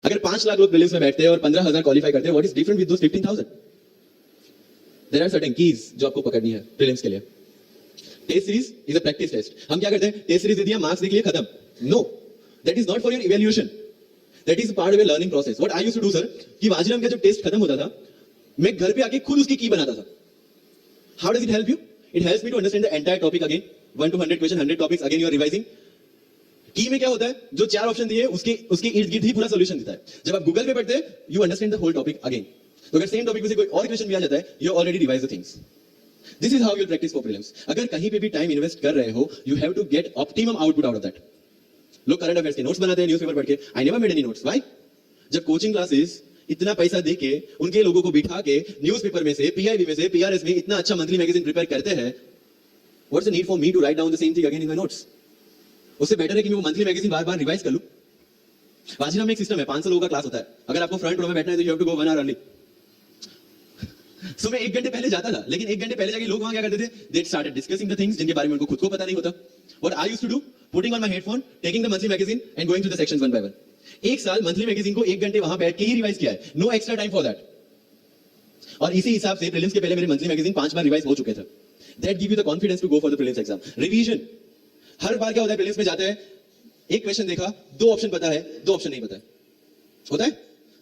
अगर 5 लाख लोग प्रीलिम्स में बैठते हैं और 15,000 क्वालिफाई करते हैं, what is different with those 15,000? There are certain keys जो आपको पकड़नी है प्रीलिम्स के लिए. Test series is a practice test. हम क्या करते हैं, टेस्ट सीरीज दे दिया, मार्क्स देख लिए, खत्म. No, that is not for your evaluation, that is part of your learning process. What I used to do sir, कि वाजीराम का जब टेस्ट खत्म होता था, मैं घर पे आके खुद उसकी की बनाता था. How does it help you? It helps me to understand the entire topic again. 1 to 100 question, 100 topics, again you are revising. की में क्या होता है, जो 4 ऑप्शन दिए उसके इर्द गिर्द ही पूरा सॉल्यूशन देता है. जब आप गूगल पे पढ़ते हैं, you understand the whole topic again. तो अगर सेम टॉपिक में से कोई और क्वेश्चन भी आ जाता है, you already revise the things. This is how you practice for prelims. अगर कहीं पे भी टाइम इन्वेस्ट कर रहे हो, you have to get optimum output out of that. लोग करंट अफेयर्स के नोट्स बनाते हैं न्यूज़पेपर पढ़ के. I never made any notes. Why? जब कोचिंग क्लासेस इतना पैसा देके उनके लोगों को बिठा के न्यूज़पेपर में से, पीआईबी में से, पीआरएस में इतना अच्छा मंथली मैगजीन प्रिपेयर करते हैं, what's the need for me to write down the same thing again in my notes? उससे बेटर है कि मैं वो मंथली मैगजीन बार-बार रिवाइज कर लूं. वाजीराम में एक सिस्टम है, 500 लोगों का क्लास होता है. अगर आपको फ्रंट रो में बैठना है तो you have to go 1 hour early. So मैं 1 घंटे पहले जाता था, लेकिन 1 घंटे पहले जाके लोग वहां क्या करते थे, they started discussing the things जिनके बारे में उनको खुद को पता नहीं होता. What I used to do, putting on my headphone, taking the monthly magazine and going through the sections one by one. 1 साल मंथली मैगजीन को 1 घंटे वहां बैठ के ही रिवाइज किया है. No extra time for that. और इसी हिसाब से प्रीलिम्स के पहले मेरे मंथली मैगजीन 5 बार रिवाइज हो चुके थे. That give you the confidence to go for the prelims exam. Revision. हर बार क्या होता है, प्रीलिम्स में जाते हैं, एक क्वेश्चन देखा, 2 ऑप्शन पता है, 2 ऑप्शन नहीं पता है. होता है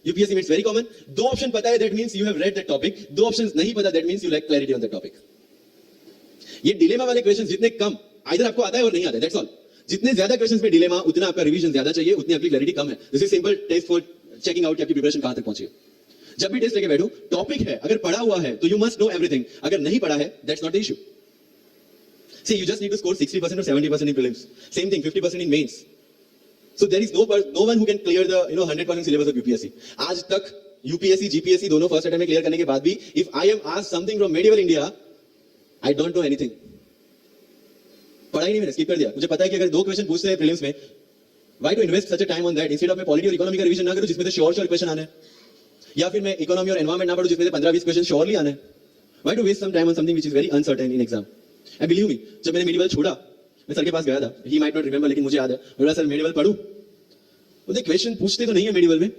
यूपीएससी में, इट्स वेरी कॉमन. 2 ऑप्शन पता है, that means you have read that topic. 2 options नहीं पता, that means you lack clarity on that topic. ये डिलेमा वाले क्वेश्चंस जितने कम, आइदर आपको आता है और नहीं आता है, दैट्स ऑल. जितने ज्यादा क्वेश्चंस में डिलेमा, उतना आपका रिवीजन ज्यादा चाहिए, उतनी आपकी क्लैरिटी कम है. This is simple test for checking out कि आपकी प्रिपरेशन कहां तक पहुंची है. जब भी टेस्ट लेके बैठो, टॉपिक है, अगर पढ़ा हुआ है तो यू मस्ट नो एवरीथिंग. अगर नहीं पढ़ा है, that's not the issue. See, you just need to score 60% or 70% in prelims. Same thing, 50% in mains. So there is no one who can clear the 100% syllabus of UPSC. आज तक UPSC, GPSC दोनों first attempt में clear करने के बाद भी, if I am asked something from medieval India, I don't know anything. पढ़ा ही नहीं, मैंने स्किप कर दिया. मुझे पता है कि अगर 2 क्वेश्चन पूछते हैं प्रीलिम्स में, why to invest such a time on that instead of मैं पॉलिटी और इकोनॉमी का रिवीजन ना करूं जिसमें से श्योर क्वेश्चन आने, या फिर मैं इकोनॉमी और एनवायरमेंट ना पढ़ूं जिसमें से 15-20 क्वेश्चन श्योरली आने. Why to waste some time on something which is very uncertain in exam? And believe me, जब मैंने मेडिवल छोड़ा, मैं सर के पास गया था. He might not remember, लेकिन मुझे याद है. बोला सर मेडिवल पढ़ूं. मुझे क्वेश्चन पूछते तो नहीं है मेडिवल में,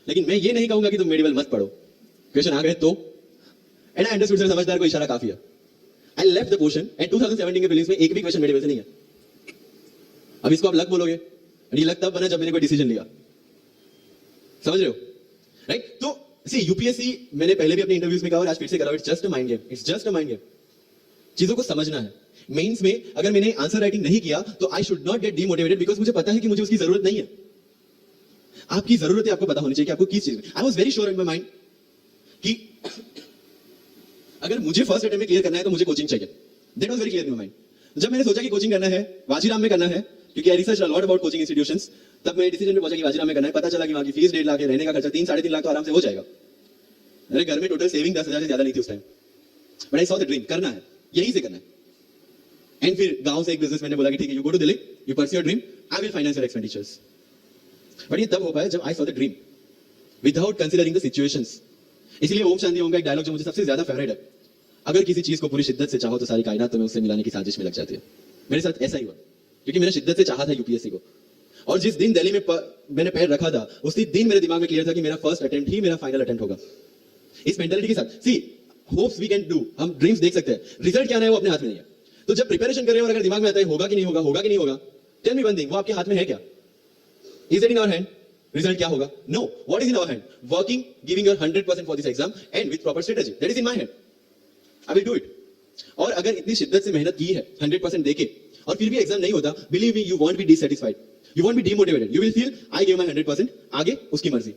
लेकिन मैं ये नहीं कहूंगा कि तुम मेडिवल मत पढ़ो. क्वेश्चन आ गए तो, एंड आई अंडरस्टूड सर, समझदार को इशारा काफी है. I left the portion and 2017 के प्रीलिम्स में एक भी क्वेश्चन मेडिवल से नहीं है. अब इसको आप लक बोलोगे, एंड ये लक तब बना जब मैंने कोई डिसीजन लिया. समझ रहे हो, राइट? तो सी यूपीएससी, मैंने पहले भी अपने इंटरव्यूज में कहा और आज फिर से कहा, it's just a mind game. It's just a mind game. चीजों को समझना है. मेंस में अगर मैंने आंसर राइटिंग नहीं किया तो I should not gate demotivated, because मुझे पता है कि मुझे उसकी जरूरत नहीं है. आपकी जरूरत है, आपको पता होनी चाहिए कि आपको किस चीज में. I was very sure in my mind कि अगर मुझे फर्स्ट अटेम्प्ट में क्लियर करना है तो मुझे कोचिंग चाहिए. That was very clear in my mind. जब मैंने सोचा कि कोचिंग करना है, वाजीराम में करना है, क्योंकि I research a lot about coaching institutions, तब मैं डिसीजन में पहुंचा कि वाजीराम में करना है. पता चला कि वहां की फीस 1.5 लाख है, रहने का खर्चा 3-3.5 लाख तो आराम से हो जाएगा. मेरे घर में टोटल सेविंग 10,000 से ज्यादा नहीं थी उस time. But I saw the dream, करना है, यहीं से करना है. एंड फिर गांव से एक बिजनेसमैन ने बोला कि ठीक है, you go to Delhi, you pursue your dream, I will finance your expenditures. But ये तब हो पाया जब I saw the dream without considering the situations. इसलिए ओम शांति ओम का एक डायलॉग जो मुझे सबसे ज्यादा फेवरेट है, अगर किसी चीज को पूरी शिद्दत से चाहो तो सारी कायनात तुम्हें उससे मिलाने की साजिश में लग जाती है. मेरे साथ ऐसा ही हुआ, क्योंकि मैंने शिद्दत से चाहा था यूपीएससी को. और जिस दिन दिल्ली में मैंने पैर रखा था, उसी दिन मेरे दिमाग में क्लियर था कि मेरा फर्स्ट अटेम्प्ट ही मेरा फाइनल अटेम्प्ट होगा. इस मेंटालिटी के साथ, सी, होप्स वी कैन डू, हम ड्रीम्स देख सकते हैं, रिजल्ट क्या आना है वो अपने हाथ में नहीं है. तो जब प्रिपरेशन कर रहे हैं और अगर दिमाग में आता है होगा कि नहीं होगा, होगा कि नहीं होगा, टेल मी वन थिंग, वो आपके हाथ में है क्या? Is it in our hand? Result क्या होगा? No. What is in our hand? Working, giving your 100% for this exam and with proper strategy. That is in my hand. I will do it. और अगर इतनी शिद्दत से मेहनत की है 100% देके और फिर भी एग्जाम नहीं होता, believe me, you won't be dissatisfied, you won't be demotivated, you will feel I give my 100%, आगे उसकी मर्जी.